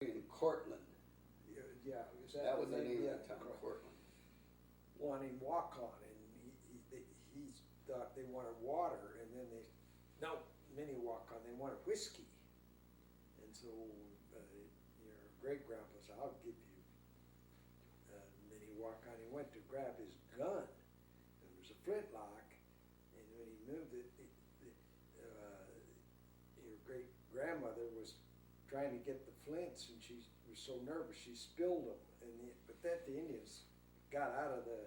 in Cortland. Yeah, That was the name of the town, Cortland. Wanting walk-on, and he thought they wanted water, and then no, mini walk-on, they wanted whiskey. And so your great-grandpa said, I'll give you mini walk-on. He went to grab his gun. There was a flintlock, and when he moved it, your great-grandmother was trying to get the flints, and she was so nervous she spilled them. But that the Indians got out of the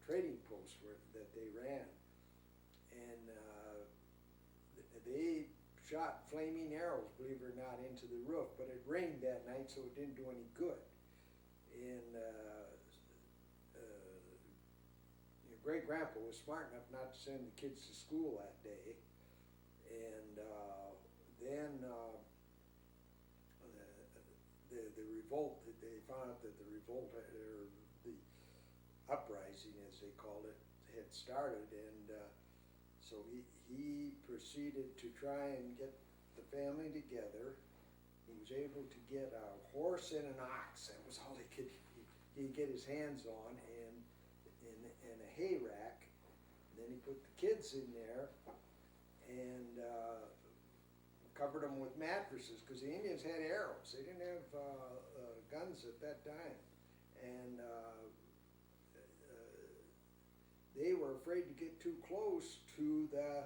trading post that they ran, and they shot flaming arrows, believe it or not, into the roof. But it rained that night, so it didn't do any good. And your great-grandpa was smart enough not to send the kids to school that day. And then the revolt, they found out that the revolt, or the uprising as they called it, had started, and so he proceeded to try and get the family together. He was able to get a horse and an ox. That was all he could get his hands on, and a hay rack. Then he put the kids in there and covered them with mattresses, because the Indians had arrows. They didn't have guns at that time. And they were afraid to get too close to the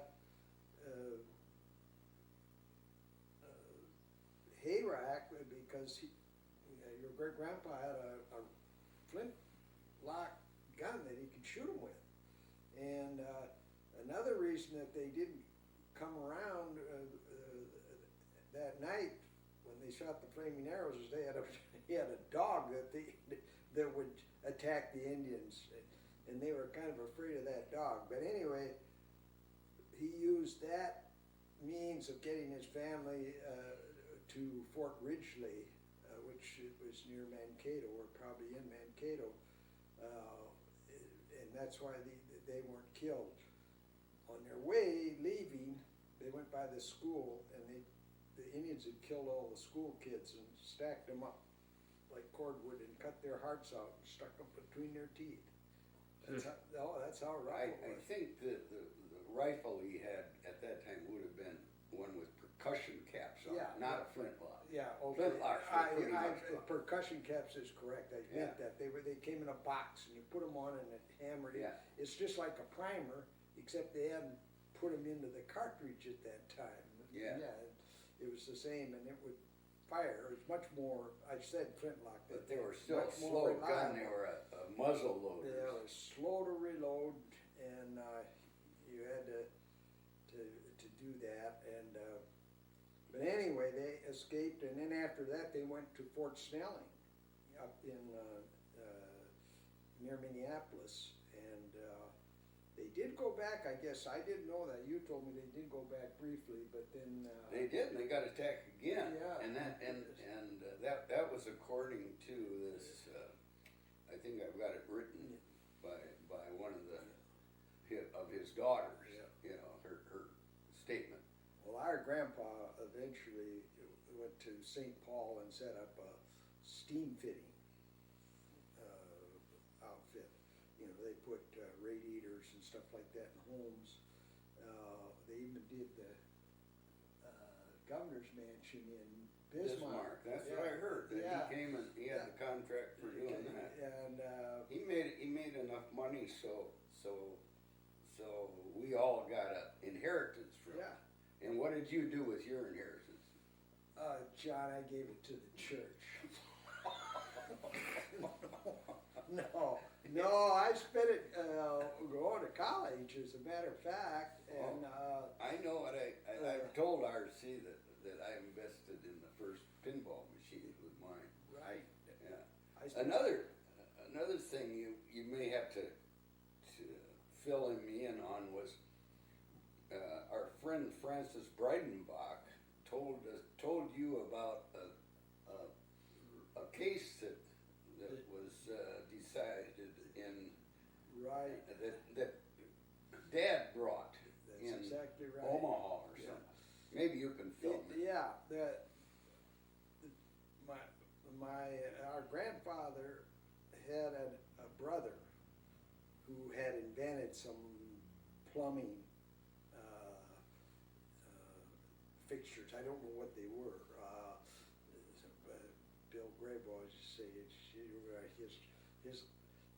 hay rack, because your great-grandpa had a flintlock gun that he could shoot them with. And another reason that they didn't come around that night when they shot the flaming arrows is he had a dog that would attack the Indians, and they were kind of afraid of that dog. But anyway, he used that means of getting his family to Fort Ridgely, which was near Mankato, or probably in Mankato, and that's why they weren't killed. On their way leaving, they went by the school, and the Indians had killed all the school kids and stacked them up like cordwood and cut their hearts out and stuck them between their teeth. That's how a rifle I was. think the rifle he had at that time would have been one with percussion caps on, not a flintlock. Yeah, okay. Flintlocks were pretty much percussion caps is correct. I meant that they came in a box, and you put them on and it hammered it. Yeah. It's just like a primer, except they hadn't put them into the cartridge at that time. Yeah. It was the same, and it would fire. It was much more. I said flintlock, but they were still a slow gun. They were a muzzle loader. They were slow to reload, and you had to do that. And but anyway, they escaped, and then after that, they went to Fort Snelling, up in near Minneapolis, and they did go back. I guess I didn't know that. You told me they did go back briefly, but then they did. And they got attacked again. Yeah. And that was according to this. I think I've got it written by one of his daughters. Yeah. You know, her statement. Well, our grandpa eventually went to St. Paul and set up a steam fitting outfit. You know, they put radiators and stuff like that in homes. They even did the governor's mansion in Bismarck. That's what I heard. That he came and he had the contract for doing that. And he made enough money so we all got an inheritance from it. And what did you do with your inheritance? John, I gave it to the church. No, I spent it going to college, as a matter of fact. And I know what I've told RC that I invested in the first pinball machine with mine. Right. Yeah. Another thing you may have to fill me in on was our friend Francis Breidenbach told you about a case that was decided in that Dad brought That's in exactly right. Omaha or something. Maybe you can fill me. Yeah, that our grandfather had a brother who had invented some plumbing fixtures. I don't know what they were. Bill Graybaugh used to say his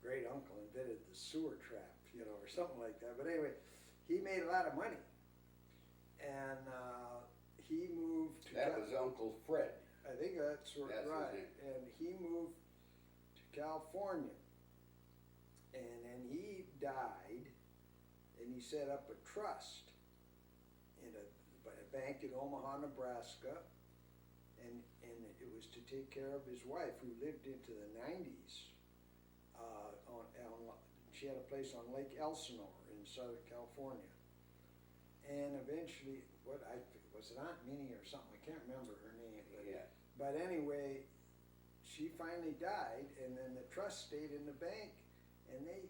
great uncle invented the sewer trap, or something like that. But anyway, he made a lot of money, and he moved to. That was Uncle Fred. I think that's right. And he moved to California, and then he died, and he set up a trust in a bank in Omaha, Nebraska, and it was to take care of his wife, who lived into the 90s. She had a place on Lake Elsinore in Southern California, and eventually, was it Aunt Minnie or something? I can't remember her name. But anyway, she finally died, and then the trust stayed in the bank, and they,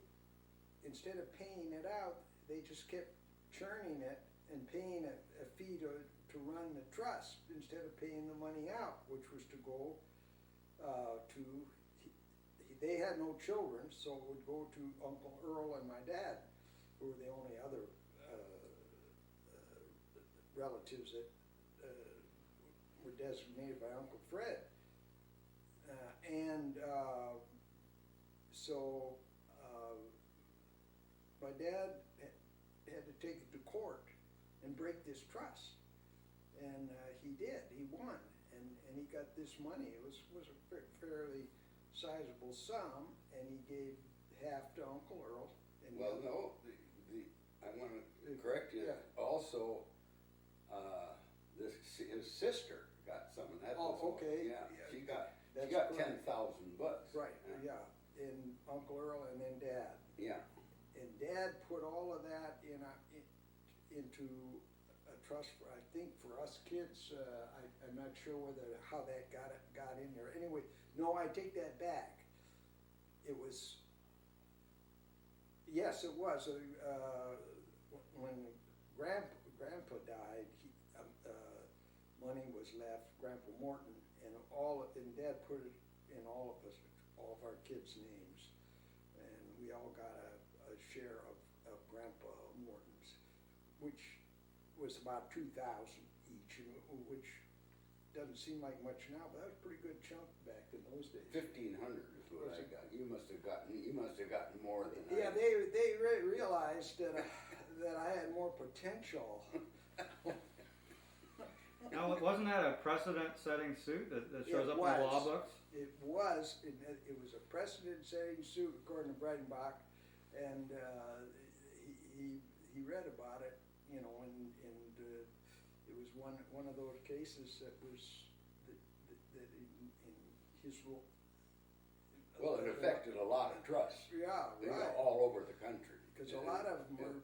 instead of paying it out, they just kept churning it and paying a fee to run the trust instead of paying the money out, which was to go to. They had no children, so it would go to Uncle Earl and my dad, who were the only other relatives that were designated by Uncle Fred. So my dad had to take it to court and break this trust. And he did. He won. And he got this money. It was a fairly sizable sum, and he gave half to Uncle Earl. And well, no, I want to correct you. Yeah. Also, his sister got some of that. Oh, okay. Yeah, she got $10,000. Right. Yeah. And Uncle Earl, and then Dad. Yeah. And Dad put all of that into a trust for, I think, for us kids. I'm not sure how that got in there. Anyway, no, I take that back. It was, yes, it was. When Grandpa died, money was left, Grandpa Morton, and Dad put it in all of our kids' names, and we all got a share of Grandpa Morton's, which was about $2,000 each, which doesn't seem like much now, but that was a pretty good chunk back in those days. 1,500 is what I got. You must have gotten more than yeah, I. They realized that I had more potential. Now, wasn't that a precedent-setting suit that shows up in the law books? It was. It was a precedent-setting suit, according to Breitenbach, and he read about it, and it was one of those cases that was that in his rule. Well, it affected a lot of trusts. Yeah, right. All over the country. Because a lot of them were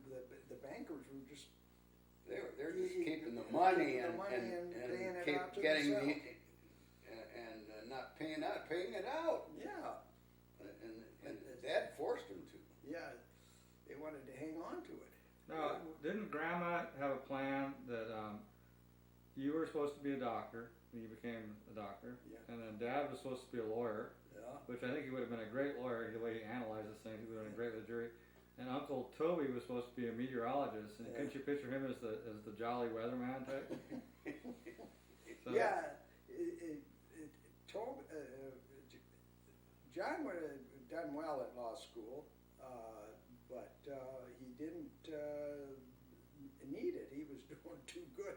the bankers were just. They're just keeping the money and paying it keep out to getting themselves. and not paying it out. Yeah. And Dad forced him to. Yeah, they wanted to hang on to it. Now, didn't Grandma have a plan that you were supposed to be a doctor, and you became a doctor, and then Dad was supposed to be a lawyer, which I think he would have been a great lawyer, the way he analyzes things, he would have been great with the jury. And Uncle Toby was supposed to be a meteorologist, and couldn't you picture him as the jolly weatherman type? So, yeah, John would have done well at law school, but he didn't need it. He was doing too good.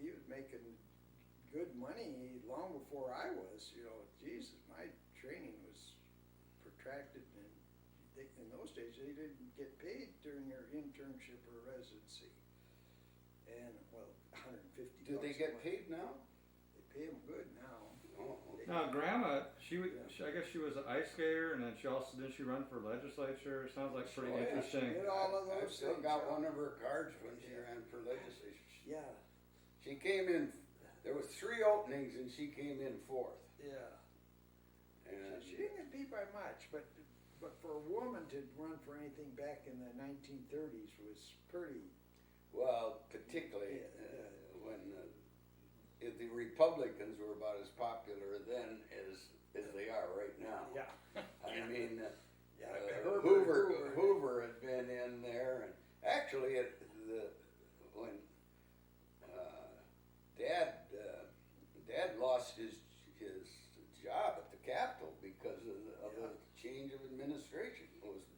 He was making good money long before I was. Jesus, my training was protracted, and in those days they didn't get paid during your internship or residency. And well, $150. Do they get paid now? They pay them good now. Oh, okay. Now, Grandma, I guess she was an ice skater, and then did she run for legislature? Sounds like pretty interesting. She did all of I those still things. got one of her cards when she ran for legislature. Yeah. She came in. There was 3 openings, and she came in 4th. Yeah. And She didn't get beat by much, but for a woman to run for anything back in the 1930s was pretty. well, particularly when the Republicans were about as popular then as they are right now. Yeah. I mean, Herbert Hoover had been in there, and actually, when Dad lost his job at the Capitol because of the change of administration.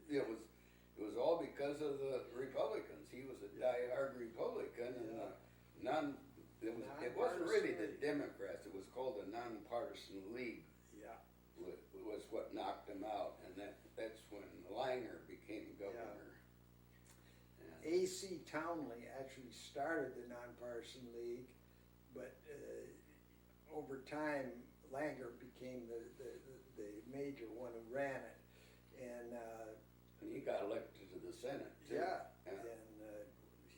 It was all because of the Republicans. He was a diehard Republican, and it wasn't really the Democrats. It was called the Nonpartisan League. Yeah. Was what knocked him out, and that's when Langer became governor. A.C. Townley actually started the Nonpartisan League, but over time, Langer became the major one who ran it, and he got elected to the Senate too. Yeah, and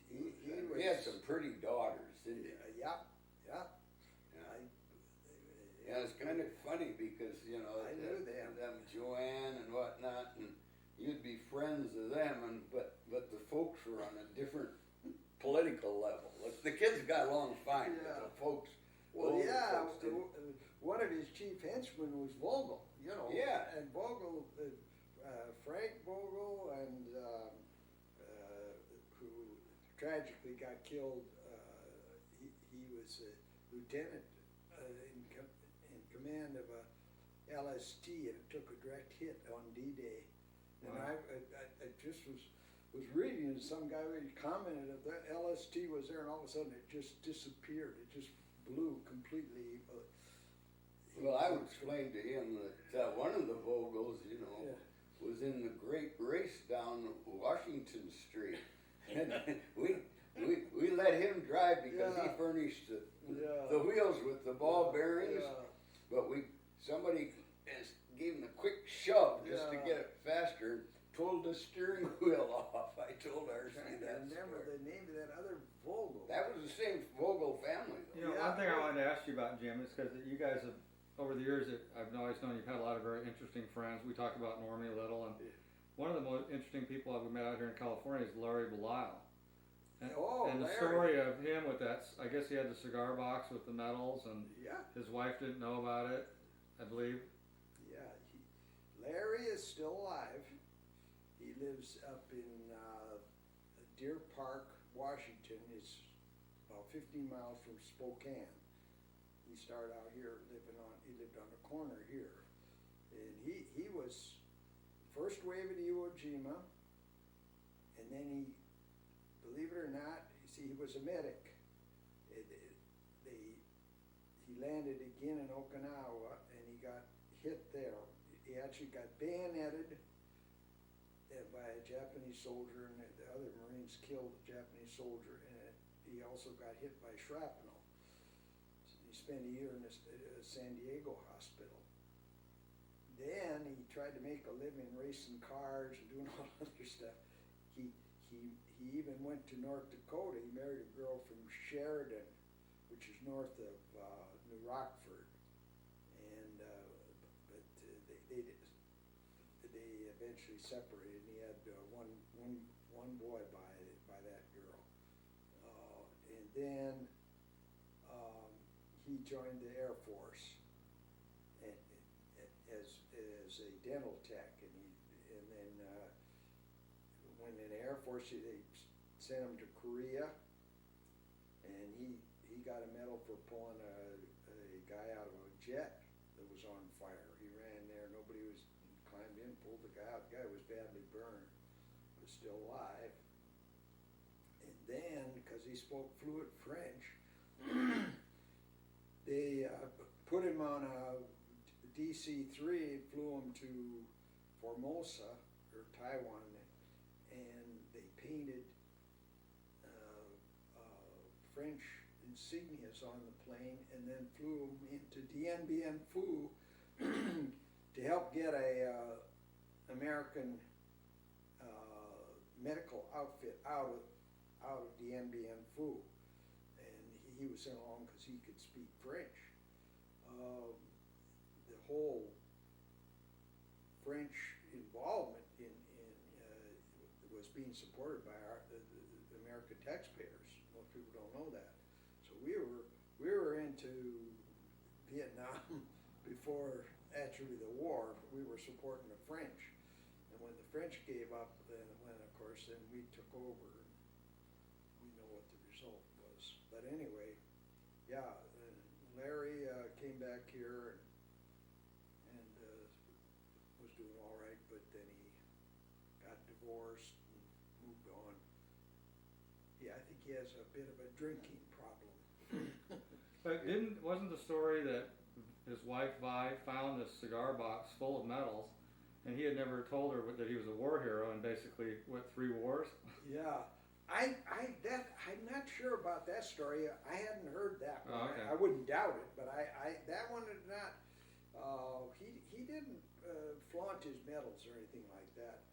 he had some pretty daughters, didn't he? Yeah. Yeah, it's kind of funny because I knew them, Joanne and whatnot, and you'd be friends of them, but the folks were on a different political level. The kids got along fine, but the folks. Well, one of his chief henchmen was Vogel, Yeah. And Vogel, Frank Vogel, and who tragically got killed. He was a lieutenant in command of a LST, and it took a direct hit on D-Day. And Wow. I just was reading, and some guy commented that the LST was there, and all of a sudden it just disappeared. It just blew completely. Well, I would explain to him that one of the Vogels, was in the great race down Washington Street, and we let him drive because he furnished the wheels with the ball bearings. But somebody gave him a quick shove just to get it faster. Pulled the steering wheel off. I told R.C. that. Remember the name of that other Vogel? That was the same Vogel family, though. One thing I wanted to ask you about, Jim, is because you guys have, over the years, I've always known you've had a lot of very interesting friends. We talked about Normie a little, and one of the most interesting people I've met out here in California is Larry Belisle. And the Larry. story of him with that, I guess he had the cigar box with the medals, and his wife didn't know about it, I believe. Yeah, Larry is still alive. He lives up in Deer Park, Washington. It's about 15 miles from Spokane. He started out here he lived on the corner here. And he was first wave at Iwo Jima, and then he, believe it or not, he was a medic. He landed again in Okinawa, and he got hit there. He actually got bayoneted by a Japanese soldier, and the other Marines killed the Japanese soldier, and he also got hit by shrapnel. He spent a year in the San Diego hospital. Then he tried to make a living racing cars and doing all other stuff. He even went to North Dakota. He married a girl from Sheridan, which is north of New Rockford, and but they eventually separated. And he had one boy by that girl, and then he joined the Air Force as a dental tech, and then when in the Air Force they sent him to Korea, and he got a medal for pulling a guy out of a jet that was on fire. He ran there, climbed in, pulled the guy out. The guy was badly burned, was still alive. And then, because he spoke fluent French, they put him on a DC-3, flew him to Formosa, or Taiwan, and they painted French insignias on the plane, and then flew him into Dien Bien Phu to help get a American medical outfit out of Dien Bien Phu, and he was sent along because he could speak French. The whole French involvement was being supported by the American taxpayers. Most people don't know that. So we were into before actually the war, we were supporting the French. And when the French gave up, then of course, then we took over. We know what the result was. But anyway, yeah, Larry came back here and was doing all right, but then he got divorced and moved on. Yeah, I think he has a bit of a drinking problem. But wasn't the story that his wife Vi found this cigar box full of medals, and he had never told her that he was a war hero and basically went 3 wars? Yeah, I'm not sure about that story. I hadn't heard that one. Oh, okay. I wouldn't doubt it, but that one did not. He didn't flaunt his medals or anything like that,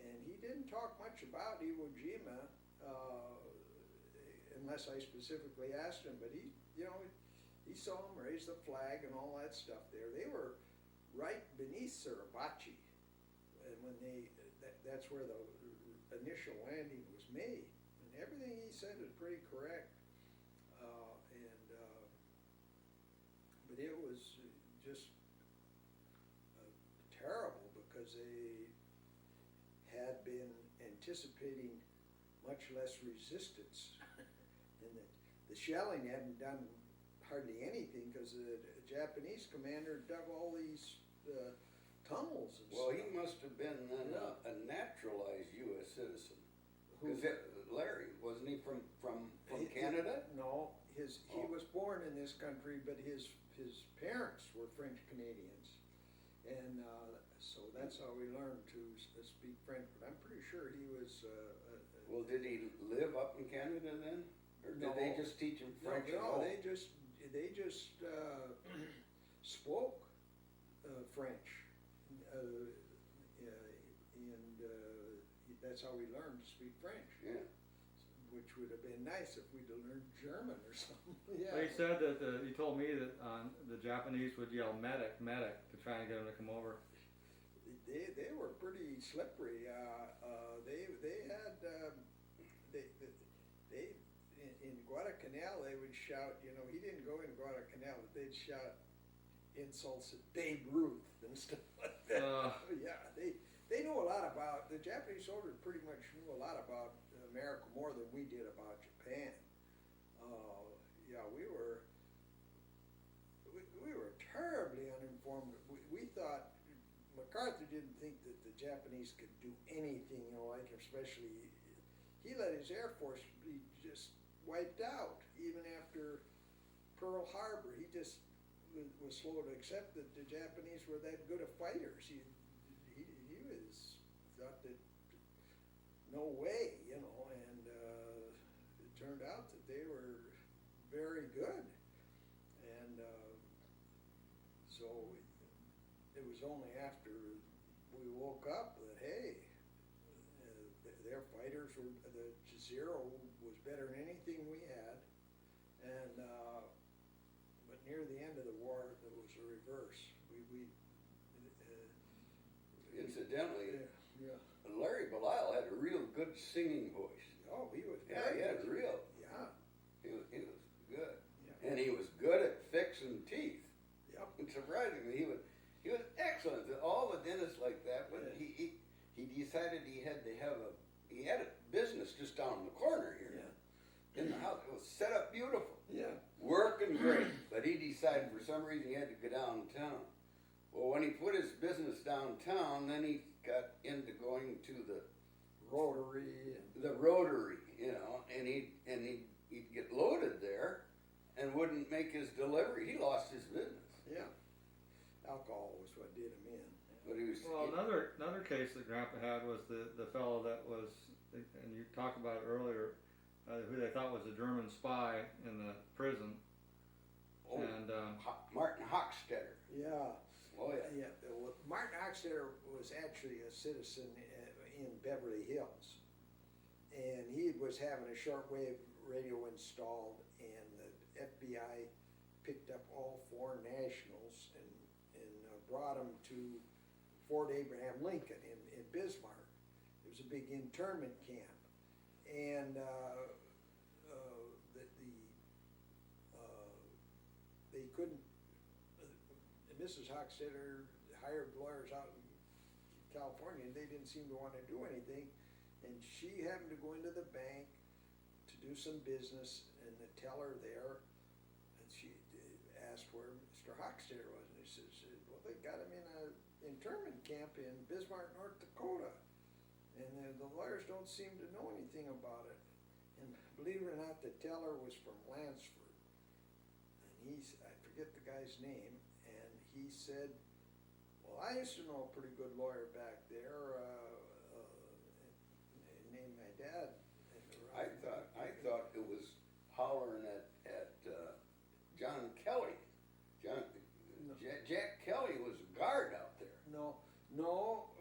and he didn't talk much about Iwo Jima unless I specifically asked him. But he saw him raise the flag and all that stuff there. They were right beneath Suribachi, and when that's where the initial landing was made. And everything he said is pretty correct. But it was just terrible because they had been anticipating much less resistance. And the shelling hadn't done hardly anything because the Japanese commander dug all these tunnels and Well, stuff. he must have been then a naturalized U.S. citizen. Because Larry, wasn't he from Canada? No, he was born in this country, but his parents were French Canadians, and so that's how we learned to speak French. But I'm pretty sure he was. Well, did he live up in Canada then, or did they just teach him French? No, they just spoke French, and that's how we learned to speak French. Yeah. Which would have been nice if we'd have learned German or something. Yeah. He said that he told me that the Japanese would yell "medic, medic" to try and get him to come over. They were pretty slippery. They had in Guadalcanal they would shout. He didn't go in Guadalcanal, but they'd shout insults at Babe Ruth and stuff like that. Yeah, they know a lot about the Japanese soldiers. Pretty much knew a lot about America, more than we did about Japan. Yeah, we were terribly uninformed. We thought MacArthur didn't think that the Japanese could do anything, like especially he let his Air Force be just wiped out even after Pearl Harbor. He just was slow to accept that the Japanese were that good of fighters. He was thought that no way, and it turned out that they were very good, and so it was only after we woke up that their fighters were, the Zero was better than anything we had, and but near the end of the war there was a reverse. Incidentally, yeah. Larry Belial had a real good singing voice. Oh, he was. Yeah, he had real. Yeah. He was good, Yeah. and he was good at fixing teeth. Yep. And surprisingly, he was excellent. All the dentists like that, but he decided he had a business just down the corner here. Yeah. In the house, it was set up beautiful. Yeah. Working great, but he decided for some reason he had to go downtown. Well, when he put his business downtown, then he got into going to the Rotary. and he'd get loaded there and wouldn't make his delivery. He lost his business. Yeah. Alcohol was what did him in. But he was Another case that Grandpa had was the fellow that was, and you talked about it earlier, who they thought was a German spy in the prison. And Martin Hochstetter. Yeah. Oh yeah. Yeah. Well, Martin Hochstetter was actually a citizen in Beverly Hills, and he was having a shortwave radio installed, and the FBI picked up all 4 nationals and brought them to Fort Abraham Lincoln in Bismarck. It was a big internment camp, and they couldn't. Mrs. Hochstetter hired lawyers out in California, and they didn't seem to wanna do anything. And she happened to go into the bank to do some business, and the teller there, and she asked where Mr. Hochstetter was, and he says, well, they got him in a internment camp in Bismarck, North Dakota. And the lawyers don't seem to know anything about it. And believe it or not, the teller was from Lansford. And I forget the guy's name, and he said, well, I used to know a pretty good lawyer back there, named my dad. I thought it was hollering at John Kelly. Jack Kelly was a guard out there. No,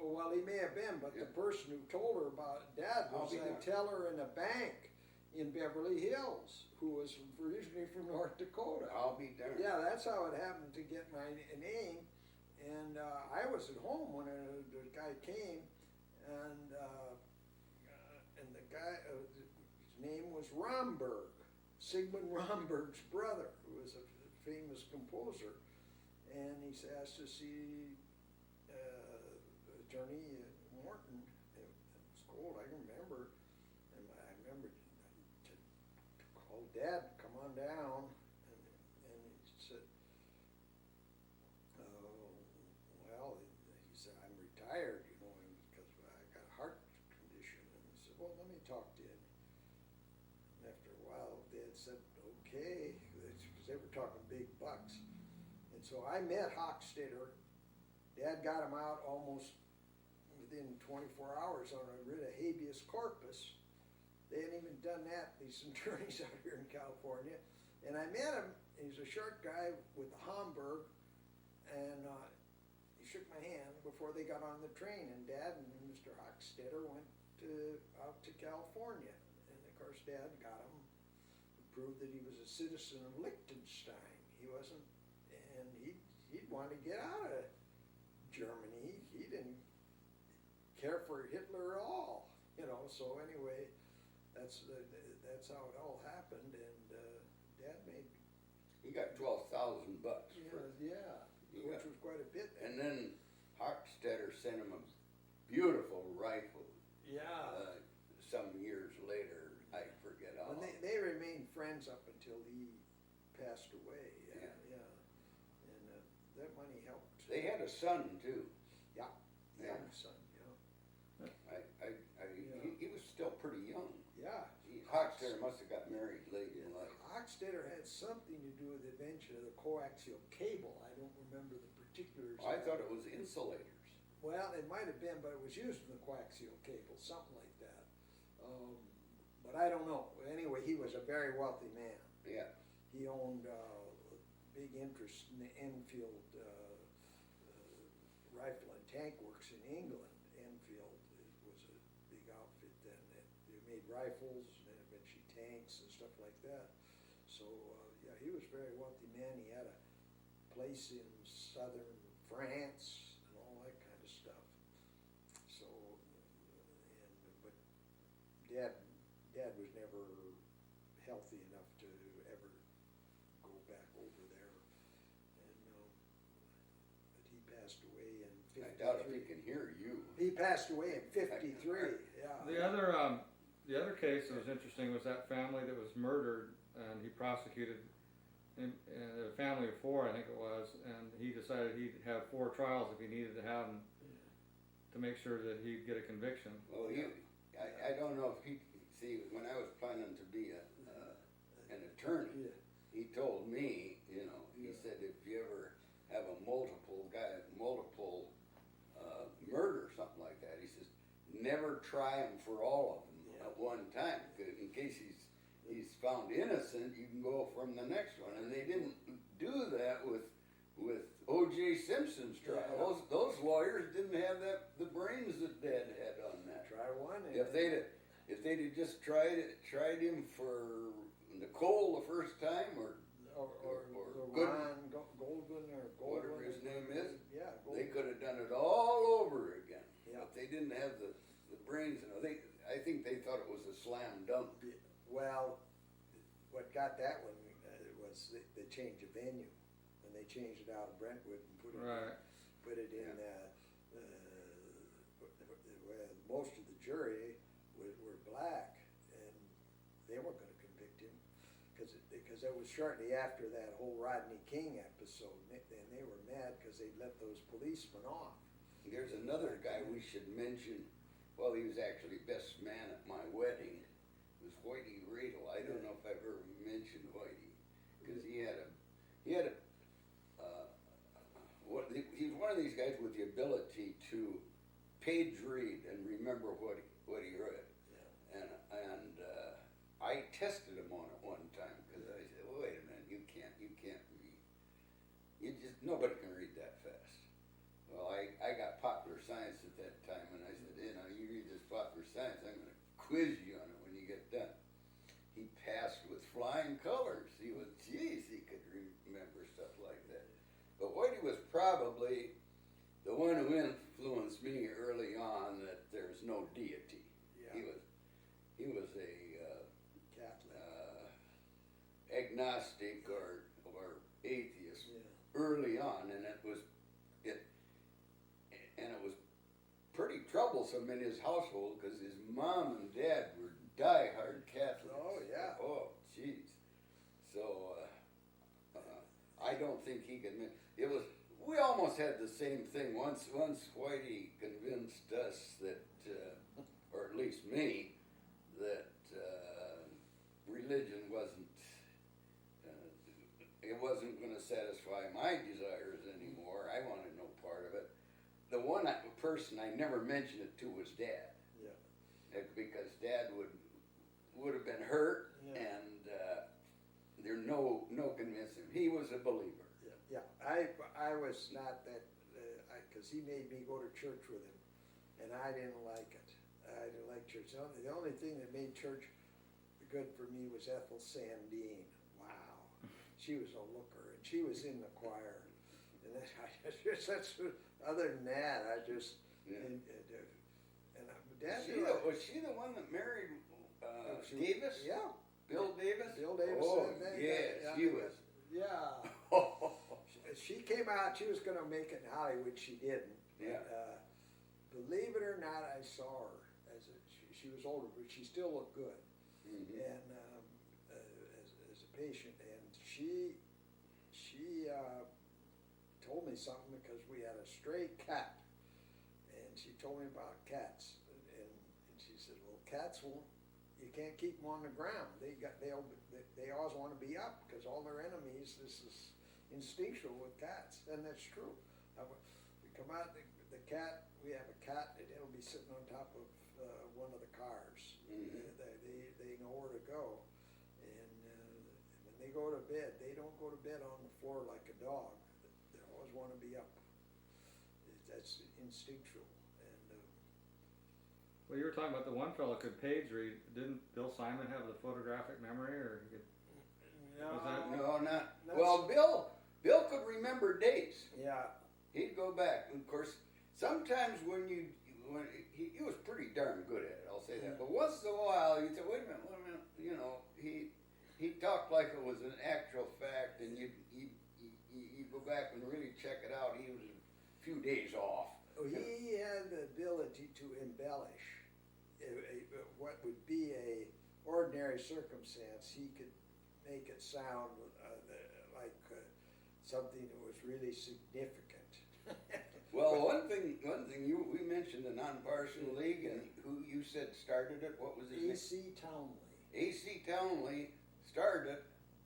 well, he may have been, but the person who told her about Dad was a teller in a bank in Beverly Hills, who was originally from North Dakota. I'll be darned. Yeah, that's how it happened to get my name. And I was at home when the guy came, and the guy, his name was Romberg, Sigmund Romberg's brother, who was a famous composer. And he asked to see attorney Morton. It was cold, I remember. And I remember to call Dad, come on down. And he said, well, he said, I'm retired, you know, because I got a heart condition. And he said, well, let me talk to you. And after a while, Dad said, okay, because they were talking big bucks. And so I met Hochstetter. Dad got him out almost within 24 hours on a writ of habeas corpus. They hadn't even done that, these attorneys out here in California. And I met him. He's a short guy with a Hamburg, and he shook my hand before they got on the train. And Dad and Mr. Hochstetter went out to California. And of course, Dad got him, proved that he was a citizen of Liechtenstein. He wasn't, and he'd want to get out of Germany. He didn't care for Hitler at all, you know. So anyway, that's how it all happened. And Dad made. He got $12,000 Yeah, which was quite a bit. And then Hochstetter sent him a beautiful rifle. Yeah. Some years later, I forget how. And they remained friends up until he passed away. Yeah. And that money helped. They had a son too. Yeah. Yeah. Son. He was still pretty young. Yeah. Hochstetter must have got married late in life. Hochstetter had something to do with the invention of the coaxial cable. I don't remember the particulars. I thought it was insulators. Well, it might have been, but it was used in the coaxial cable, something like that. But I don't know. Anyway, he was a very wealthy man. Yeah. He owned big interest in the Enfield Rifle and Tank Works in England. Enfield was a big outfit then. They made rifles and eventually tanks and stuff like that. So yeah, he was a very wealthy man. He had a place in southern France and all that kind of stuff. So, but Dad was never healthy enough to ever go back over there, and but he passed away in '53. I doubt if he can hear you. He passed away in '53. Yeah. The other case that was interesting was that family that was murdered, and he prosecuted in a family of 4, I think it was, and he decided he'd have 4 trials if he needed to have them to make sure that he'd get a conviction. Well, I don't know if he, see, when I was planning to be an attorney, he told me, you know, he said if you ever have a multiple murder, something like that, he says, never try him for all of them at one time, in case he's found innocent, you can go from the next one. And they didn't do that with O.J. Simpson's trial. Yeah. Those lawyers didn't have the brains that Dad had on that. Try one. If they'd just tried him for Nicole the first time, or Ron Goldman or whatever his name is, yeah, they could have done it all over again. Yeah. But they didn't have the brains. I think they thought it was a slam dunk. Well, what got that one was the change of venue. and they changed it out of Brentwood and put it Right. in, where most of the jury were black, and they weren't gonna convict him, because it was shortly after that whole Rodney King episode, and they were mad because they let those policemen off. There's another guy we should mention, well, he was actually best man at my wedding, it was Whitey Radel. I don't know if I've ever mentioned Whitey, because he was one of these guys with the ability to page read and remember what he read. Yeah. And I tested him on it one time, because I said, well, wait a minute, you can't read. Nobody can read that fast. Well, I got popular science at that time, and I said, you read this popular science, I'm gonna quiz you on it when you get done. He passed with flying colors. He could remember stuff like that. But Whitey was probably the one who influenced me early on that there's no deity. Yeah. He was a Catholic. Agnostic or atheist early on, and it was pretty troublesome in his household, because his mom and dad were diehard Catholics. Oh, yeah. Oh, jeez. So I don't think he could. We almost had the same thing once Whitey convinced us that, or at least me, that religion wasn't going to satisfy my desires anymore. I wanted no part of it. The one person I never mentioned it to was Dad. Yeah. Because Dad would have been hurt, and there's no convincing him. He was a believer. Yeah, I was not that, because he made me go to church with him, and I didn't like it. I didn't like church. The only thing that made church good for me was Ethel Sandine. Wow, she was a looker, and she was in the choir. And other than that, I just Dad. Was she the one that married Davis? Yeah. Bill Davis? Bill Davis. Oh, she was. Yeah. She came out, she was going to make it in Hollywood, she didn't. Yeah. Believe it or not, I saw her. She was older, but she still looked good. Mm-hmm. And as a patient, and she told me something, because we had a stray cat, and she told me about cats, and she said, well, cats won't. You can't keep them on the ground. They always want to be up, because all their enemies. This is instinctual with cats, and that's true. We come out, the cat. We have a cat, and it'll be sitting on top of one of the cars. Mm-hmm. They know where to go, and when they go to bed, they don't go to bed on the floor like a dog. They always want to be up. That's instinctual. Well, you were talking about the one fellow could page read. Didn't Bill Simon have the photographic memory, or he could? No, not. Well, Bill could remember dates. Yeah. He'd go back. And of course, sometimes when he was pretty darn good at it, I'll say that. But once in a while, you'd say, wait a minute. He talked like it was an actual fact, and you go back and really check it out. He was a few days off. He had the ability to embellish what would be a ordinary circumstance. He could make it sound like something that was really significant. Well, one thing we mentioned the Non-Partisan League, and who you said started it. What was his name? A.C. Townley. A.C. Townley started it,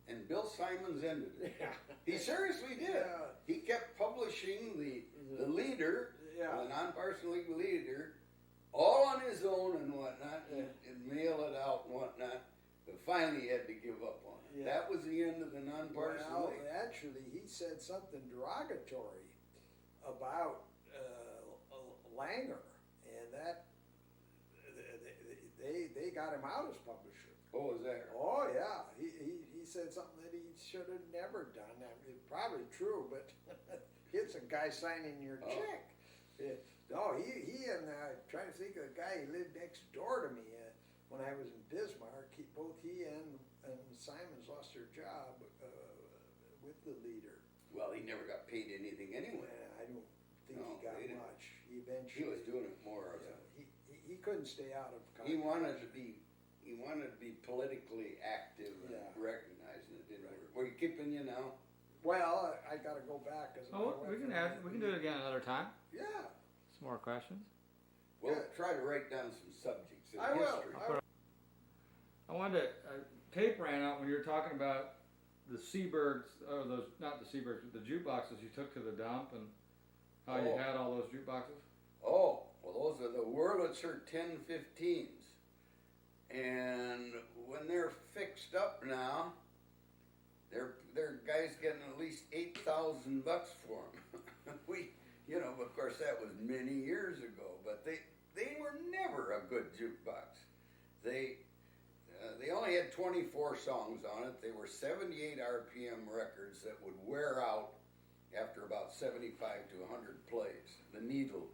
and Bill Simons ended it. Yeah. He seriously did. Yeah. He kept publishing the leader, Yeah. the Non-Partisan League leader, all on his own and whatnot, and mail it out and whatnot. But finally, he had to give up on it. Yeah. That was the end of the Non-Partisan League. Actually, he said something derogatory about Langer, and that they got him out as publisher. Oh, was that? Oh yeah, he said something that he should have never done. I mean, probably true, but it's a guy signing your check. No, he and trying to think of the guy who lived next door to me when I was in Bismarck. Both he and Simons lost their job with the leader. Well, he never got paid anything anyway. I don't think No, he got they didn't. much. He He eventually, was doing it more as yeah, he couldn't stay out of he wanted contract. to be, he wanted to be politically active and Yeah. recognized, and it didn't Right. work. Were you keeping you now? Well, I gotta go back, cause. Oh, we can do it again another time. Yeah, Some more questions. Well, Good. try to write down some subjects in I will. history. I wanted to, tape ran out when you were talking about the Seabergs, or those, not the Seabergs, but the jukeboxes you took to the dump and how you Oh. had all those jukeboxes. Oh, well, those are the Wurlitzer 1015s. And when they're fixed up now, they're guys getting at least $8,000 for them. Of course, that was many years ago, but they were never a good jukebox. They only had 24 songs on it. They were 78 RPM records that would wear out after about 75 to 100 plays. The needle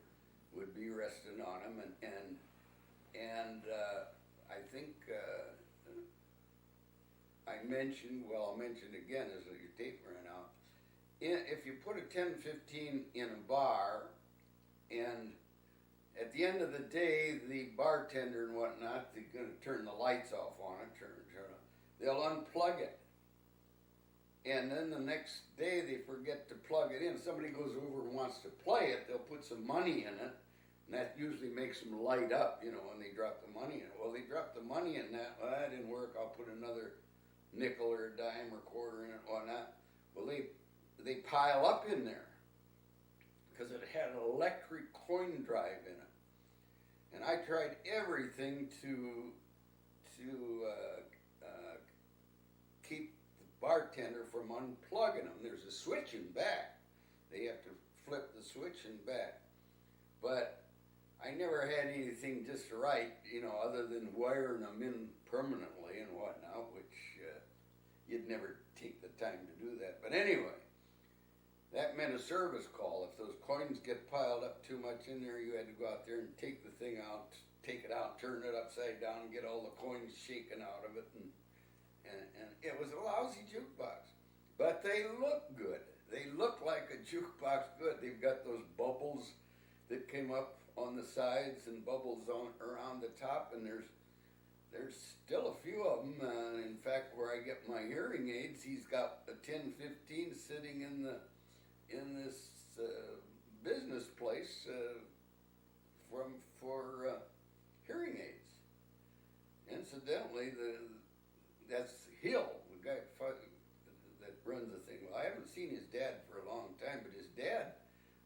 would be resting on them, and I think I'll mention again as your tape ran out. If you put a 1015 in a bar, and at the end of the day, the bartender and whatnot, they're going to turn the lights off on it, they'll unplug it. And then the next day they forget to plug it in. Somebody goes over and wants to play it, they'll put some money in it, and that usually makes them light up, when they drop the money in it. Well, they dropped the money in that, well, that didn't work, I'll put another nickel or a dime or quarter in it, whatnot. Well, they pile up in there, because it had an electric coin drive in it. And I tried everything to keep the bartender from unplugging them. There's a switch in back. They have to flip the switch in back. But I never had anything just right, other than wiring them in permanently and whatnot, which you'd never take the time to do that. But anyway, that meant a service call. If those coins get piled up too much in there, you had to go out there and take the thing out, take it out, turn it upside down, and get all the coins shaken out of it, and it was a lousy jukebox. But they look good. They look like a jukebox good. They've got those bubbles that came up on the sides and bubbles around the top, and there's still a few of them. In fact, where I get my hearing aids, he's got a 1015 sitting in this business place for hearing aids. Incidentally, that's Hill, the guy that runs the thing. Well, I haven't seen his dad for a long time, but his dad,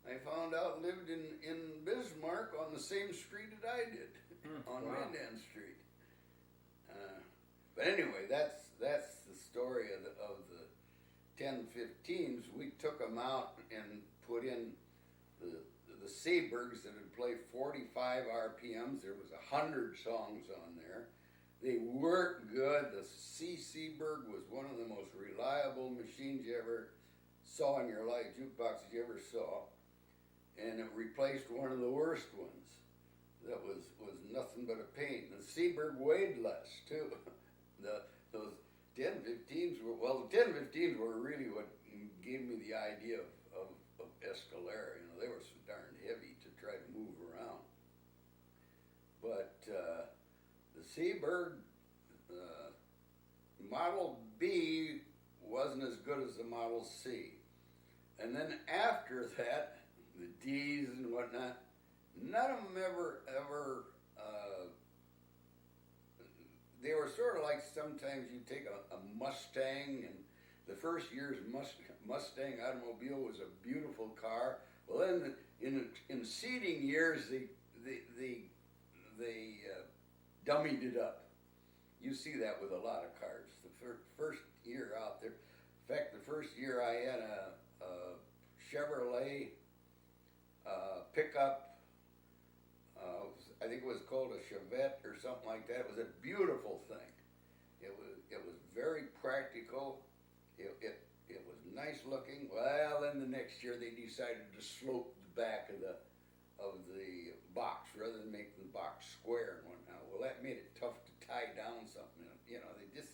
I found out, lived in Bismarck on the same street that I did, on wow. Mandan Street. But anyway, that's the story of the 1015s. We took them out and put in the Seabergs that would play 45 RPMs. There was 100 songs on there. They worked good. The C. Seaberg was one of the most reliable machines you ever saw in your life, jukeboxes you ever saw. And it replaced one of the worst ones that was nothing but a pain. The Seaberg weighed less, too. Those 1015s the 1015s were really what gave me the idea of Escalera. They were so darn heavy to try to move around. But the Seaberg Model B wasn't as good as the Model C. And then after that, the D's and whatnot, none of them ever they were sort of like, sometimes you take a Mustang, and the first year's Mustang automobile was a beautiful car. Well, then in seeding years, they dummied it up. You see that with a lot of cars. The first year out there, in fact, the first year I had a Chevrolet pickup. I think it was called a Chevette or something like that. It was a beautiful thing. It was very practical. It was nice looking. Well, then the next year they decided to slope the back of the box rather than make the box square and whatnot. Well, that made it tough to tie down something. They just.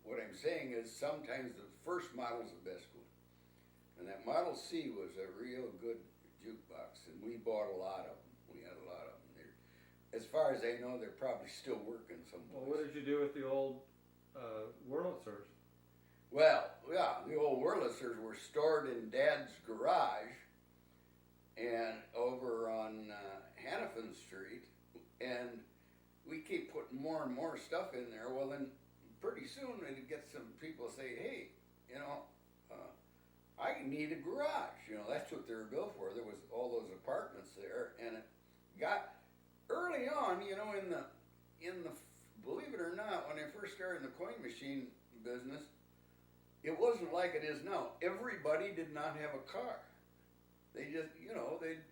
What I'm saying is sometimes the first model's the best one. And that Model C was a real good jukebox, and we bought a lot of them. We had a lot of them. As far as I know, they're probably still working someplace. Well, what did you do with the old Wurlitzers? Well, yeah, the old Wurlitzers were stored in Dad's garage and over on Hannafin Street, and we keep putting more and more stuff in there. Well, then pretty soon we'd get some people say, hey, you know, I need a garage. You know, that's what they were built for. There was all those apartments there, and it got early on, you know, in the believe it or not, when I first started in the coin machine business, it wasn't like it is now. Everybody did not have a car. They just, you know, they'd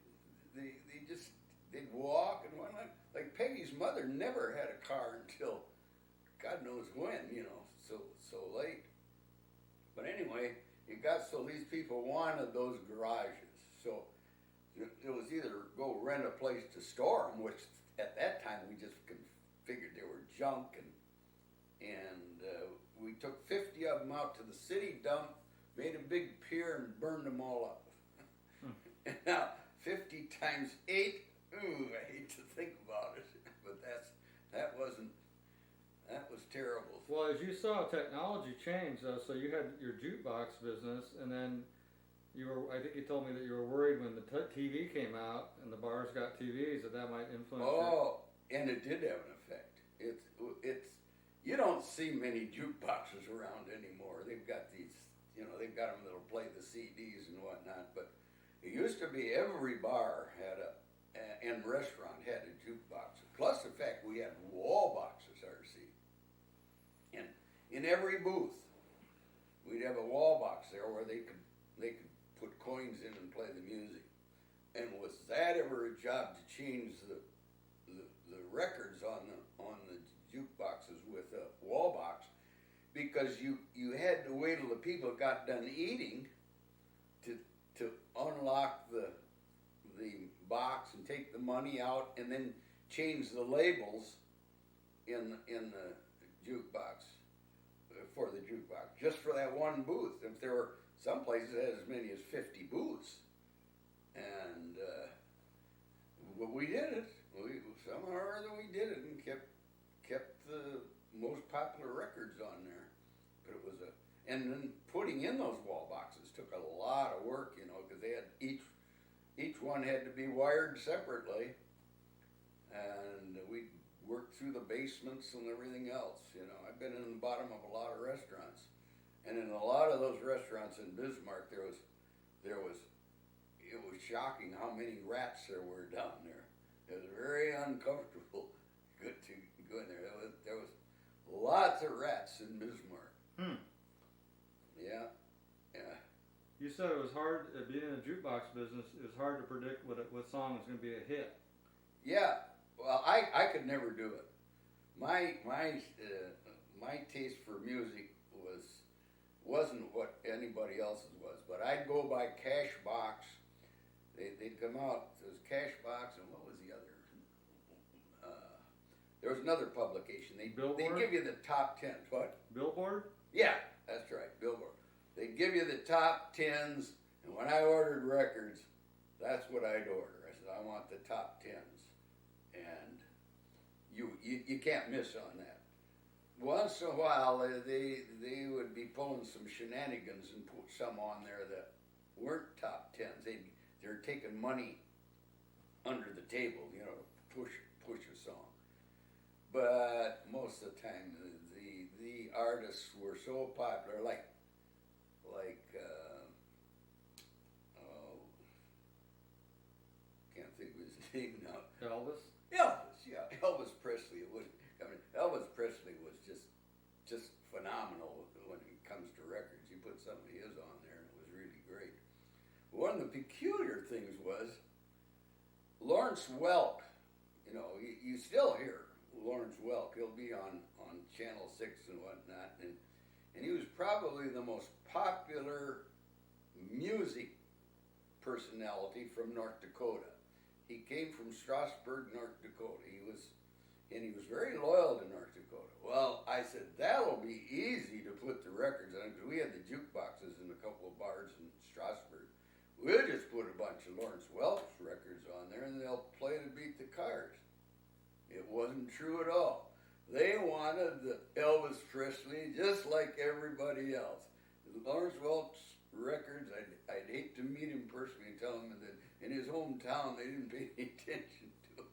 walk and whatnot. Like Peggy's mother never had a car until God knows when, you know, so late. But anyway, it got so these people wanted those garages. So it was either go rent a place to store them, which at that time we just figured they were junk, and we took 50 of them out to the city dump, made a big pier, and burned them all up. And now 50 times 8, ooh, I hate to think about it, but that was terrible. Well, as you saw technology change, though, so you had your jukebox business, and then I think you told me that you were worried when the TV came out and the bars got TVs that might influence. Oh, and it did have an effect. It's you don't see many jukeboxes around anymore. They've got these, you know, they've got them that'll play the CDs and whatnot. But it used to be every bar had and restaurant had a jukebox. Plus the fact we had wall boxes, RC. And in every booth, we'd have a wall box there where they could put coins in and play the music. And was that ever a job to change the records on the jukeboxes with a wall box, because you had to wait till the people got done eating to unlock the box and take the money out and then change the labels in the jukebox for the jukebox, just for that one booth. If there were some places that had as many as 50 booths, and but we did it. Somehow or other we did it and kept the most popular records on there. But it was and then putting in those wall boxes took a lot of work, you know, because they had each one had to be wired separately, and we worked through the basements and everything else. You know, I've been in the bottom of a lot of restaurants, and in a lot of those restaurants in Bismarck, it was shocking how many rats there were down there. It was very uncomfortable to go in there. There was lots of rats in Bismarck. Yeah. You said it was hard, being in the jukebox business, it was hard to predict what song was going to be a hit. Yeah. Well, I could never do it. My taste for music wasn't what anybody else's was, but I'd go by Cashbox. They'd come out. There was Cashbox, and what was the other? There was another publication. They'd give you the top 10. What? Billboard? Yeah, that's right, Billboard. They'd give you the top 10s, and when I ordered records, that's what I'd order. I said, I want the top 10s, and you can't miss on that. Once in a while, they would be pulling some shenanigans and put some on there that weren't top 10s. They're taking money under the table, you know, to push a song. But most of the time, the artists were so popular, like can't think of his name now. Elvis? Elvis, yeah, Elvis Presley. Elvis Presley was just phenomenal when it comes to records. You put some of his on there, and it was really great. One of the peculiar things was Lawrence Welk. You know, you still hear Lawrence Welk. He'll be on Channel 6 and whatnot, and he was probably the most popular music personality from North Dakota. He came from Strasburg, North Dakota. and he was very loyal to North Dakota. Well, I said, that'll be easy to put the records on, because we had the jukeboxes in a couple of bars in Strasburg. We'll just put a bunch of Lawrence Welch records on there, and they'll play to beat the Cars. It wasn't true at all. They wanted the Elvis Presley just like everybody else. The Lawrence Welch records, I'd hate to meet him personally and tell him that in his hometown they didn't pay any attention to it,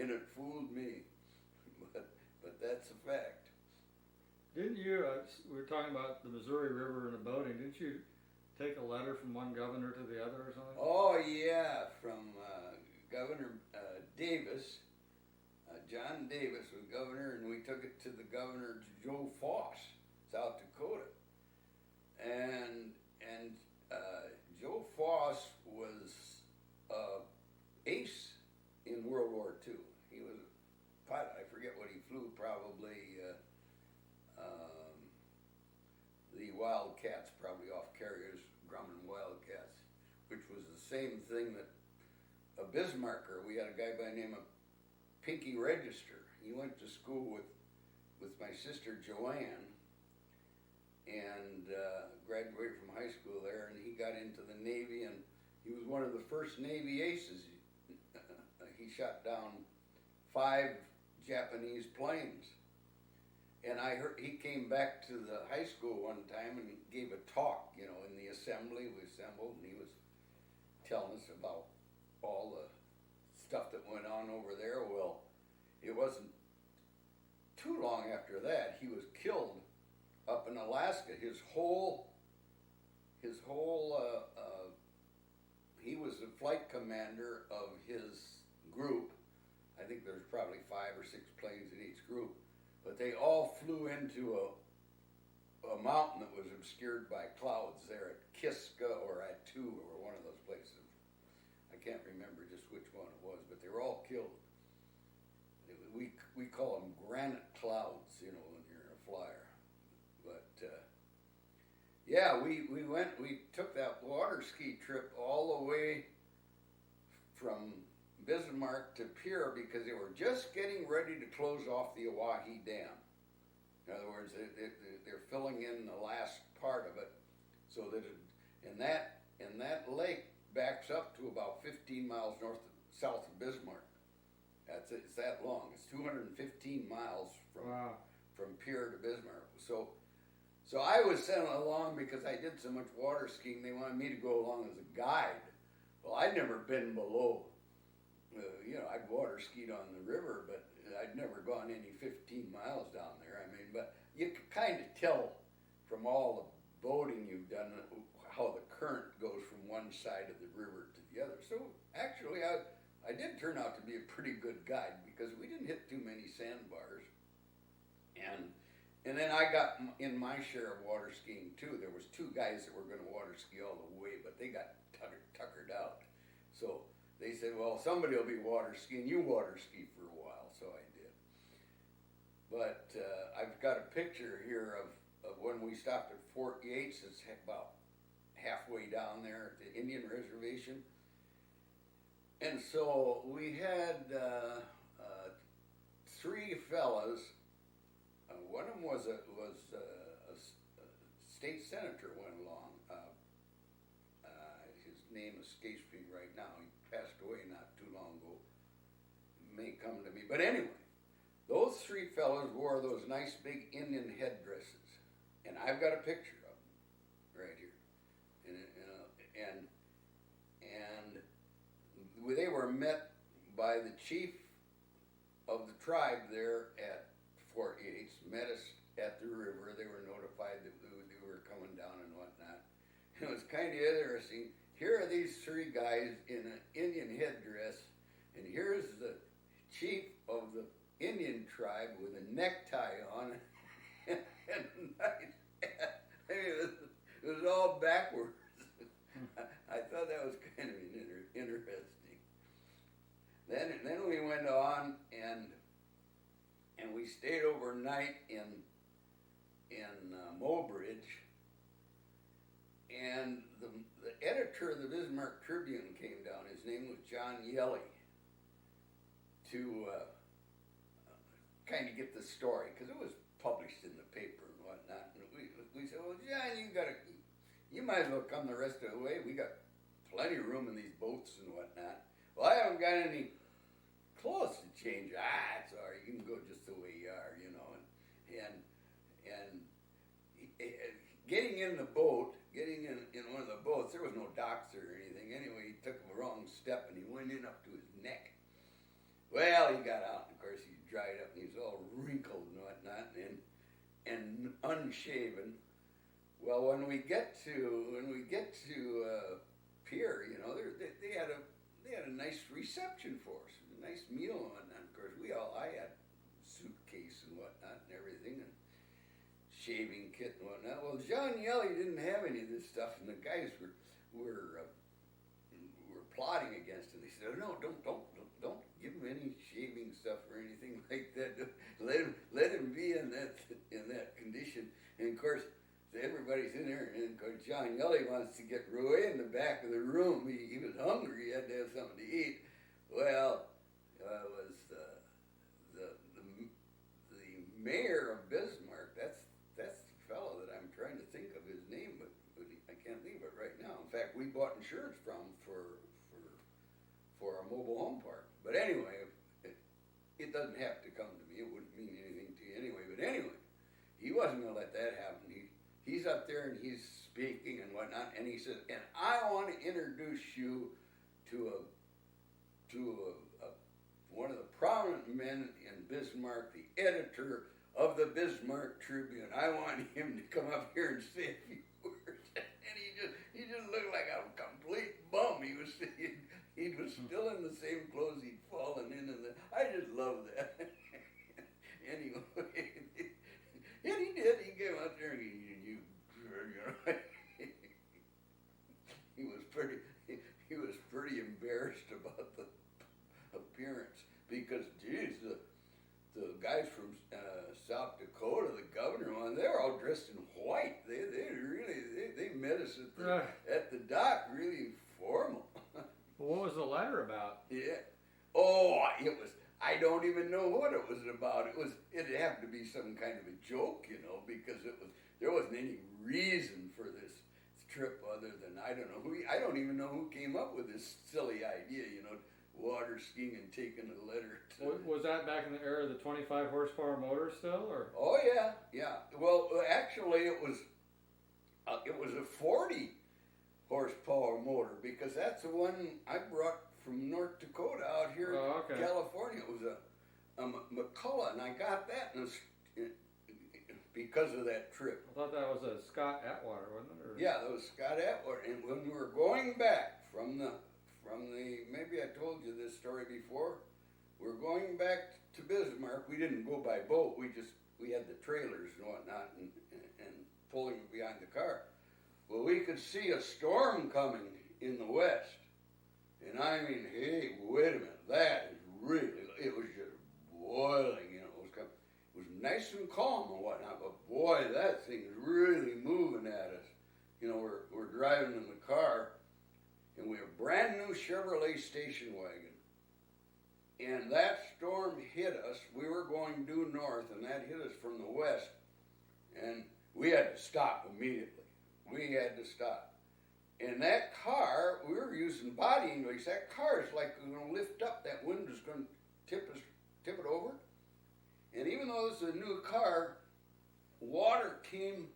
and it fooled me. But that's a fact. Didn't you, we were talking about the Missouri River and the boating, didn't you take a letter from one governor to the other or something? Oh yeah, from Governor Davis. John Davis was governor, and we took it to the governor, Joe Foss, South Dakota. And Joe Foss was ace in World War II. He was a pilot. I forget what he flew, probably the Wildcats, probably off carriers, Grumman Wildcats, which was the same thing that a Bismarcker, we had a guy by the name of Pinky Register. He went to school with my sister Joanne, and graduated from high school there, and he got into the Navy, and he was one of the first Navy aces. He shot down 5 Japanese planes. And I heard he came back to the high school one time and gave a talk, in the assembly. We assembled, and he was telling us about all the stuff that went on over there. Well, it wasn't too long after that he was killed up in Alaska. He was the flight commander of his group. I think there's probably 5 or 6 planes in each group, but they all flew into a mountain that was obscured by clouds there at Kiska or at Two or one of those places. I can't remember just which one it was, but they were all killed. We call them granite clouds, when you're in a flyer. But yeah, we took that water ski trip all the way from Bismarck to Pierre because they were just getting ready to close off the Oahe Dam. In other words, they're filling in the last part of it, so that that lake backs up to about 15 miles south of Bismarck. It's that long. It's 215 miles from Pierre to Bismarck. So I was sent along because I did so much water skiing. They wanted me to go along as a guide. Well, I'd never been below. I'd water skied on the river, but I'd never gone any 15 miles down there. But you could kind of tell from all the boating you've done how the current goes from one side of the river to the other. So actually, I did turn out to be a pretty good guide because we didn't hit too many sandbars. And then I got in my share of water skiing too. There was 2 guys that were going to water ski all the way, but they got tuckered out. So they said, well, somebody will be water skiing. You water ski for a while. So I did. But I've got a picture here of when we stopped at Fort Yates. It's about halfway down there at the Indian Reservation. And so we had 3 fellas. One of them was a state senator went along. His name escapes me right now. He passed away not too long ago. It may come to me. But anyway, those 3 fellas wore those nice big Indian headdresses. And I've got a picture of them right here. And they were met by the chief of the tribe there at Fort Yates, met us at the river. They were notified that they were coming down and whatnot. And it was kind of interesting. Here are these 3 guys in an Indian headdress, and here's the chief of the Indian tribe with a necktie on and a nice hat. It was all backwards. I thought that was kind of interesting. Then we went on and we stayed overnight in Mobridge, and the editor of the Bismarck Tribune came down. His name was John Yelly, to kind of get the story, because it was published in the paper and whatnot. And we said, well, John, you might as well come the rest of the way. We got plenty of room in these boats and whatnot. Well, I haven't got any clothes to change. It's all right. You can go just the way you are, you know. And getting in the boat, getting in one of the boats, there was no docks or anything. Anyway, he took a wrong step and he went in up to his neck. Well, he got out, and of course he dried up and he was all wrinkled and whatnot and unshaven. Well, when we get to pier, you know, they had a nice reception for us, a nice meal and whatnot. Of course, I had suitcase and whatnot and everything, and shaving kit and whatnot. Well, John Yelly didn't have any of this stuff, and the guys were plotting against him. They said, "No, don't give him any shaving stuff or anything like that. Let him be in that condition." And of course, everybody's in there, and of course, John Yelly wants to get Roy in the back of the room. He was hungry. He had to have something to eat. Well, it was the mayor of Bismarck. That's the fellow that I'm trying to think of his name, but I can't think of it right now. In fact, we bought insurance from for our mobile home park. But anyway, it doesn't have to come to me. It wouldn't mean anything to you anyway. But anyway, he wasn't going to let that happen. He's up there and he's speaking and whatnot, and he says, "And I want to introduce you to one of the prominent men in Bismarck, the editor of the Bismarck Tribune. I want him to come up here and say a few words." And he just looked like a complete bum. He was still in the same clothes he'd fallen in, and I just love that. Anyway, and he did. He came out there and he was pretty embarrassed about the appearance, because geez, the guys from South Dakota, the governor one, they were all dressed in white. They met us at the dock, really formal. Well, what was the letter about? Yeah. Oh, it was. I don't even know what it was about. It happened to be some kind of a joke, you know, because there wasn't any reason for this trip other than I don't even know who came up with this silly idea, you know, water skiing and taking a letter to. Was that back in the era of the 25 horsepower motor still, or? Oh yeah. Well, actually, it was a 40 horsepower motor, because that's the one I brought from North Dakota out here in California. It was a McCullough, and I got that because of that trip. I thought that was a Scott Atwater, wasn't it? Or? Yeah, that was Scott Atwater. And when we were going back from the maybe I told you this story before. We were going back to Bismarck. We didn't go by boat. We had the trailers and whatnot and pulling behind the car. Well, we could see a storm coming in the west. And I mean, hey, wait a minute, that is really, it was just boiling, you know, it was nice and calm and whatnot, but boy, that thing is really moving at us. You know, we're driving in the car, and we have a brand new Chevrolet station wagon. And that storm hit us. We were going due north, and that hit us from the west. And we had to stop immediately. We had to stop. And that car, we were using body English. That car is like going to lift up. That wind is going to tip it over. And even though this is a new car, water came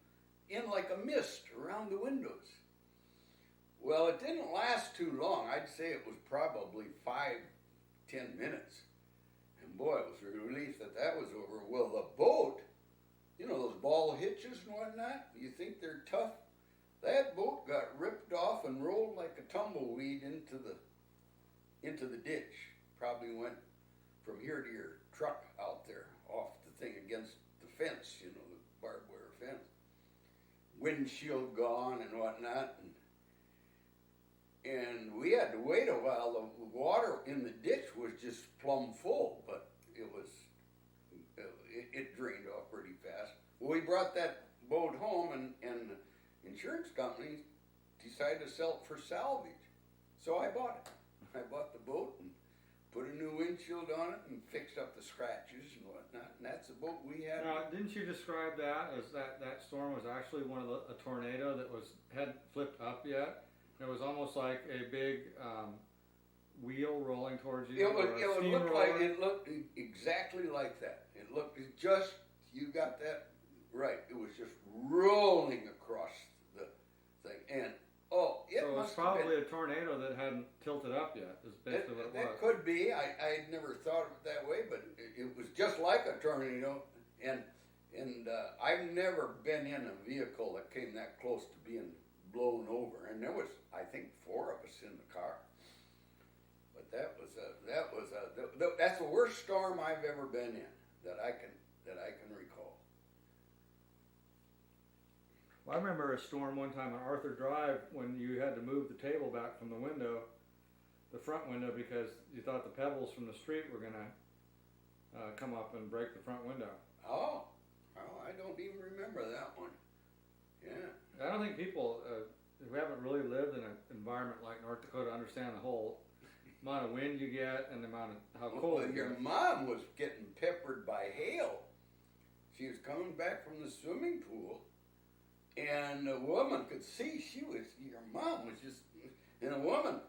in like a mist around the windows. Well, it didn't last too long. I'd say it was probably 5-10 minutes. And boy, it was a relief that was over. Well, the boat, you know, those ball hitches and whatnot, you think they're tough? That boat got ripped off and rolled like a tumbleweed into the ditch. Probably went from here to your truck out there, off the thing against the fence, you know, the barbed wire fence. Windshield gone and whatnot. And we had to wait a while. The water in the ditch was just plumb full, but it drained off pretty fast. Well, we brought that boat home, and the insurance company decided to sell it for salvage. So I bought it. I bought the boat, and put a new windshield on it and fixed up the scratches and whatnot, and that's the boat we had. Now, didn't you describe that as that storm was actually a tornado that hadn't flipped up yet? It was almost like a big wheel rolling towards you. It looked exactly like that. It looked just, you got that right. It was just rolling across the thing, and so it was probably a tornado that hadn't tilted up yet. Is basically what it was. That could be. I never thought of it that way, but it was just like a tornado, and I've never been in a vehicle that came that close to being blown over, and there was, I think, 4 of us in the car. But that's the worst storm I've ever been in that I can recall. Well, I remember a storm one time on Arthur Drive when you had to move the table back from the front window, because you thought the pebbles from the street were gonna come up and break the front window. Oh, I don't even remember that one. Yeah. I don't think people who haven't really lived in an environment like North Dakota understand the whole amount of wind you get and the amount of how cold it Your gets. mom was getting peppered by hail. She was coming back from the swimming pool, and the woman could see your mom was just, and the woman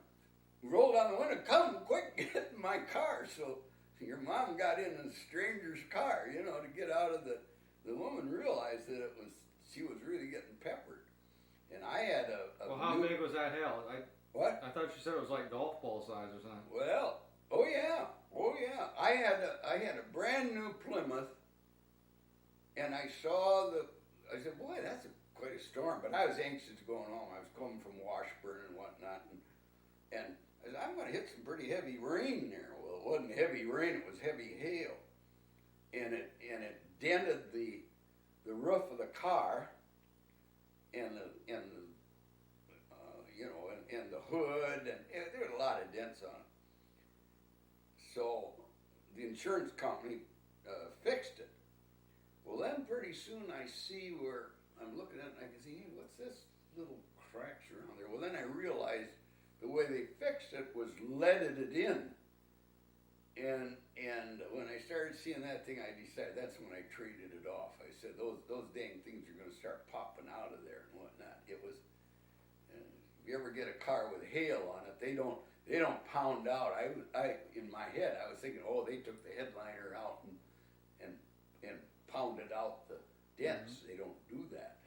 rolled down the window, come quick, get in my car. So your mom got in a stranger's car, to get out of the woman realized that she was really getting peppered. And I had Well, how big was that hail? What? I thought you said it was like golf ball size or something. Well, oh yeah. I had a brand new Plymouth, and I said, boy, that's quite a storm. But I was anxious going home. I was coming from Washburn and whatnot, and I said, I'm going to hit some pretty heavy rain there. Well, it wasn't heavy rain; it was heavy hail, and it dented the roof of the car, and the hood, and there were a lot of dents on it. So the insurance company fixed it. Well, then pretty soon I see where I'm looking at it, and I can see, hey, what's this little cracks around there? Well, then I realized the way they fixed it was leaded it in. And when I started seeing that thing, I decided that's when I traded it off. I said, those dang things are going to start popping out of there and whatnot. It was, if you ever get a car with hail on it, they don't pound out. I in my head, I was thinking, oh, they took the headliner out and pounded out the dents. Mm-hmm. They don't do that.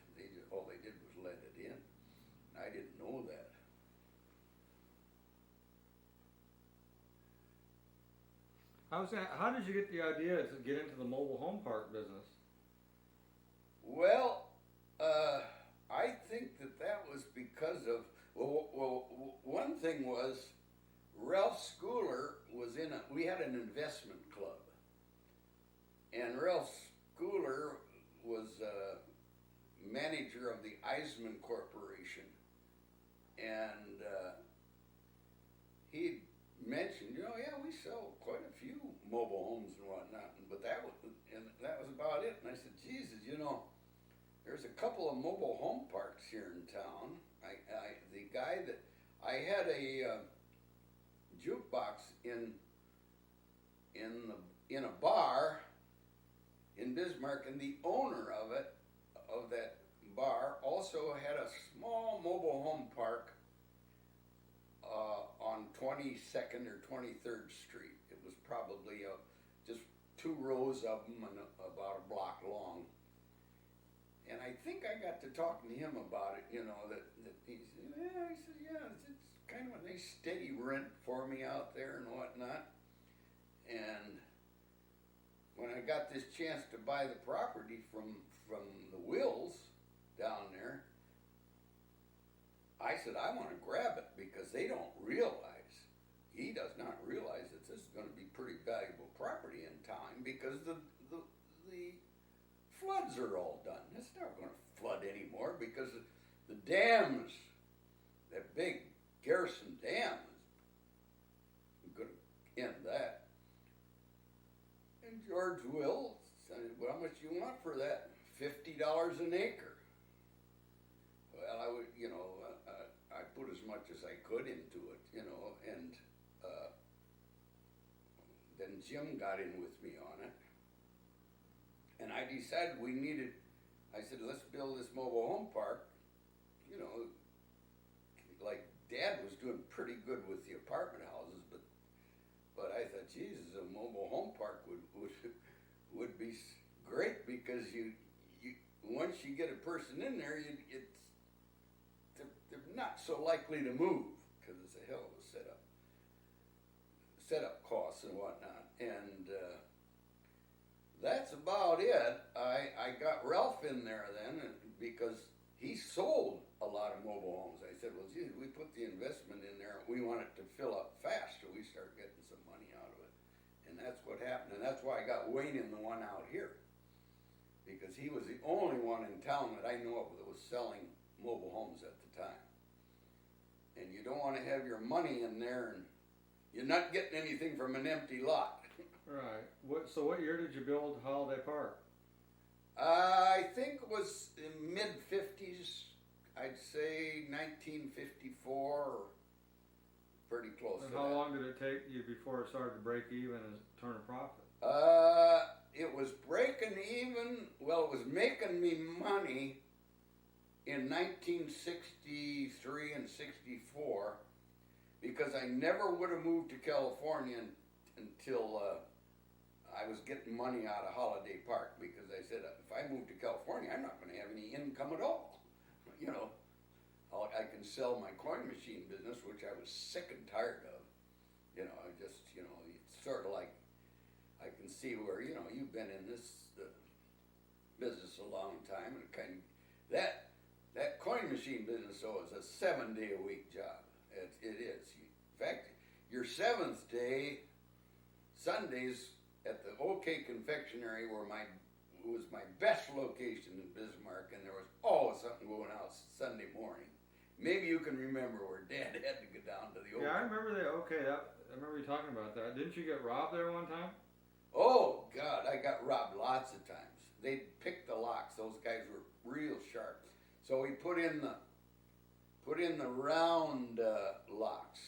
All they did was let it in. I didn't know that. How did you get the idea to get into the mobile home park business? Well, I think that was because of, well, one thing was Ralph Schooler we had an investment club, and Ralph Schooler was manager of the Eisman Corporation, and he mentioned, yeah, we sell quite a few mobile homes and whatnot, but that was about it. And I said, Jesus, there's a couple of mobile home parks here in town. I had a jukebox in a bar in Bismarck, and the owner of that bar also had a small mobile home park on 22nd or 23rd Street. It was probably just 2 rows of them and about a block long. And I think I got to talking to him about it, that he said, it's kind of a nice steady rent for me out there and whatnot. And when I got this chance to buy the property from the Wills down there, I said, I want to grab it, because he does not realize that this is going to be pretty valuable property in time, because the floods are all done. It's not going to flood anymore, because the dams, that big Garrison Dam, is going to end that. And George Will said, well, how much do you want for that? $50 an acre. Well, I would, I put as much as I could into it, and Jim got in with me on it. And I decided I said, let's build this mobile home park. You know, like Dad was doing pretty good with the apartment houses, but I thought, Jesus, a mobile home park would be great, because you once you get a person in there, they're not so likely to move, because it's a hell of a setup costs and whatnot. And that's about it. I got Ralph in there then, because he sold a lot of mobile homes. I said, well, geez, we put the investment in there, we want it to fill up fast, so we start getting some money out of it. And that's what happened, and that's why I got Wayne in the one out here, because he was the only one in town that I know of that was selling mobile homes at the time. And you don't want to have your money in there and you're not getting anything from an empty lot. Right. So what year did you build Holiday Park? I think it was in mid-50s. I'd say 1954, or pretty close And to how that. long did it take you before it started to break even and turn a profit? It was breaking even, well, it was making me money in 1963 and 64, because I never would have moved to California until I was getting money out of Holiday Park, because I said, if I move to California, I'm not going to have any income at all. You know, I can sell my coin machine business, which I was sick and tired of. You know, it's sort of like, I can see where, you've been in this business a long time, and that coin machine business, though, is a 7-day-a-week job. It is. In fact, your 7th day, Sundays, at the OK Confectionery was my best location in Bismarck, and there was always something going out Sunday morning. Maybe you can remember where Dad had to go down to the OK. Yeah, I remember that. Okay, I remember you talking about that. Didn't you get robbed there one time? Oh God, I got robbed lots of times. They'd pick the locks. Those guys were real sharp. So we put in the round locks.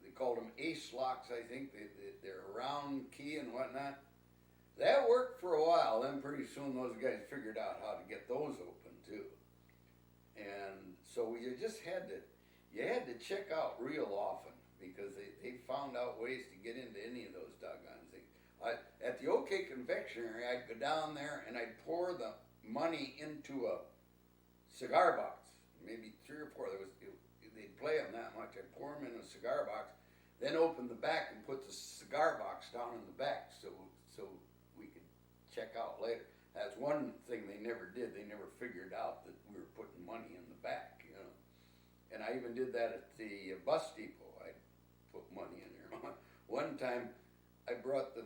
They called them ace locks, I think. They're a round key and whatnot. That worked for a while. Then pretty soon those guys figured out how to get those open too. And so you had to check out real often, because they found out ways to get into any of those doggone things. At the OK Confectionery, I'd go down there and I'd pour the money into a cigar box, maybe 3 or 4. They'd play them that much. I'd pour them in a cigar box, then open the back and put the cigar box down in the back, so we could check out later. That's one thing they never did. They never figured out that we were putting money in the back, And I even did that at the bus depot. I'd put money in there. One time, I brought the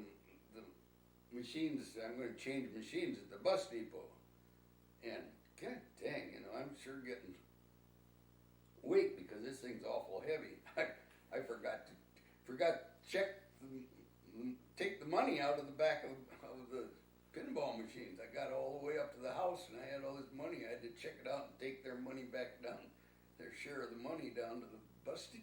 machines. I'm going to change machines at the bus depot, and God dang, I'm sure getting weak, because this thing's awful heavy. I forgot to check, take the money out of the back of the pinball machines. I got all the way up to the house, and I had all this money. I had to check it out and take their money back down, their share of the money down to the bus depot.